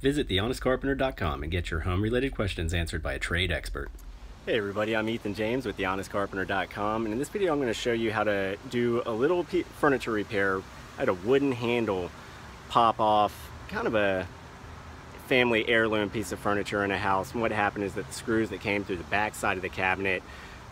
Visit thehonestcarpenter.com and get your home-related questions answered by a trade expert. Hey everybody, I'm Ethan James with thehonestcarpenter.com, and in this video I'm going to show you how to do a little furniture repair. I had a wooden handle pop off, kind of a family heirloom piece of furniture in a house, and what happened is that the screws that came through the back side of the cabinet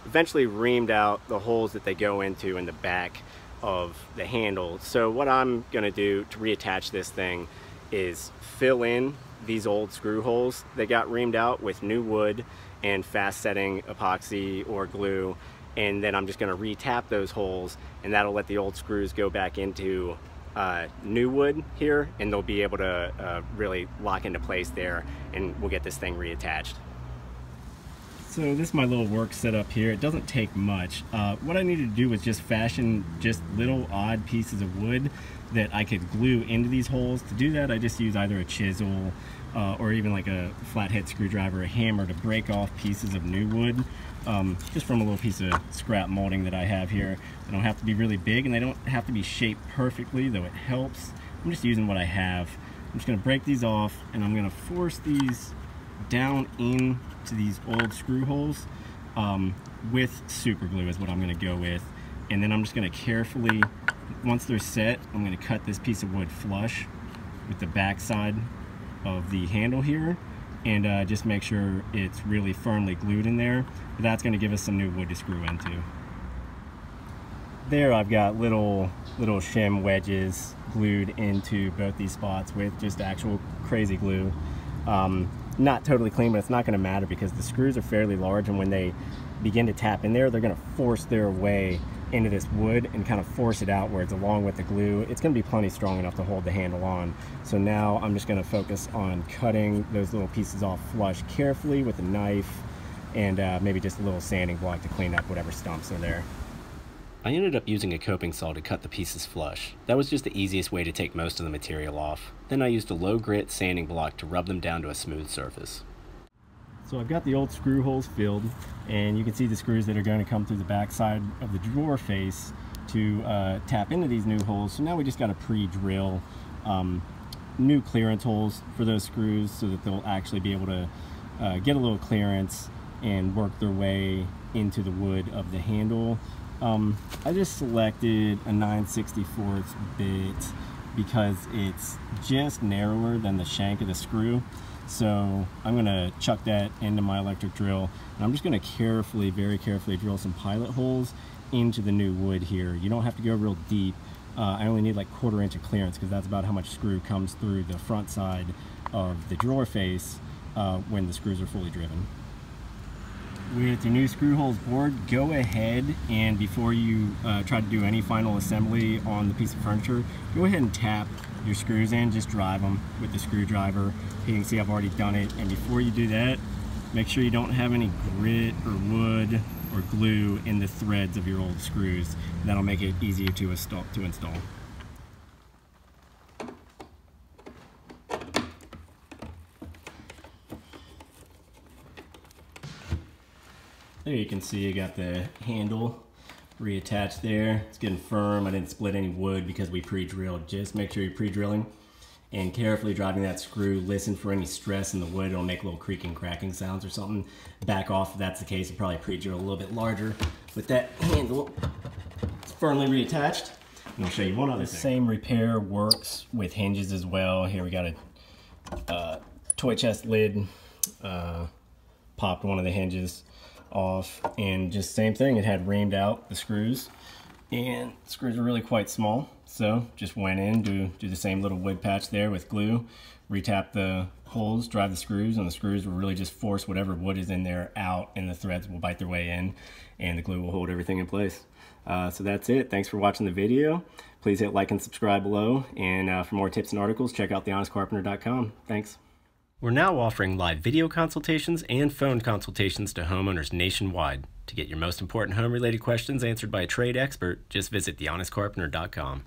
eventually reamed out the holes that they go into in the back of the handle. So what I'm going to do to reattach this thing is fill in these old screw holes that got reamed out with new wood and fast setting epoxy or glue, and then I'm just going to re-tap those holes, and that'll let the old screws go back into new wood here, and they'll be able to really lock into place there, and we'll get this thing reattached. So this is my little work setup here. It doesn't take much. What I needed to do was just fashion just little odd pieces of wood that I could glue into these holes. To do that, I just use either a chisel or even like a flathead screwdriver, a hammer, to break off pieces of new wood just from a little piece of scrap molding that I have here. They don't have to be really big, and they don't have to be shaped perfectly, though it helps. I'm just using what I have. I'm just going to break these off, and I'm going to force these down into these old screw holes with super glue is what I'm going to go with. And then I'm just going to carefully, once they're set, I'm going to cut this piece of wood flush with the back side of the handle here, and just make sure it's really firmly glued in there. That's going to give us some new wood to screw into. There I've got little shim wedges glued into both these spots with just actual crazy glue. Not totally clean, but it's not going to matter because the screws are fairly large, and when they begin to tap in there, they're going to force their way into this wood and kind of force it outwards along with the glue. It's going to be plenty strong enough to hold the handle on. So now I'm just going to focus on cutting those little pieces off flush carefully with a knife, and maybe just a little sanding block to clean up whatever stumps are there. I ended up using a coping saw to cut the pieces flush. That was just the easiest way to take most of the material off. Then I used a low grit sanding block to rub them down to a smooth surface. So I've got the old screw holes filled, and you can see the screws that are going to come through the back side of the drawer face to tap into these new holes. So now we just got to pre-drill new clearance holes for those screws so that they'll actually be able to get a little clearance and work their way into the wood of the handle. I just selected a 9/64 bit because it's just narrower than the shank of the screw. So I'm going to chuck that into my electric drill, and I'm just going to carefully, very carefully drill some pilot holes into the new wood here. You don't have to go real deep. I only need like 1/4 inch of clearance because that's about how much screw comes through the front side of the drawer face when the screws are fully driven. With your new screw holes bored, go ahead and before you try to do any final assembly on the piece of furniture, go ahead and tap your screws in. Just drive them with the screwdriver. You can see I've already done it, and before you do that, make sure you don't have any grit or wood or glue in the threads of your old screws. That'll make it easier to install. There you can see I got the handle reattached there. It's getting firm. I didn't split any wood because we pre-drilled. Just make sure you're pre-drilling and carefully driving that screw. Listen for any stress in the wood. It'll make little creaking, cracking sounds or something. Back off if that's the case, and probably pre-drill a little bit larger. With that handle, it's firmly reattached. And I'll show you one other thing. The same repair works with hinges as well. Here we got a toy chest lid. Popped one of the hinges off, and just same thing, it had reamed out the screws, and the screws are really quite small, so just went in, do the same little wood patch there with glue, retap the holes, drive the screws, and the screws will really just force whatever wood is in there out, and the threads will bite their way in, and the glue will hold everything in place. So that's it. Thanks for watching the video. Please hit like and subscribe below, and for more tips and articles, check out thehonestcarpenter.com. Thanks. We're now offering live video consultations and phone consultations to homeowners nationwide. To get your most important home-related questions answered by a trade expert, just visit thehonestcarpenter.com.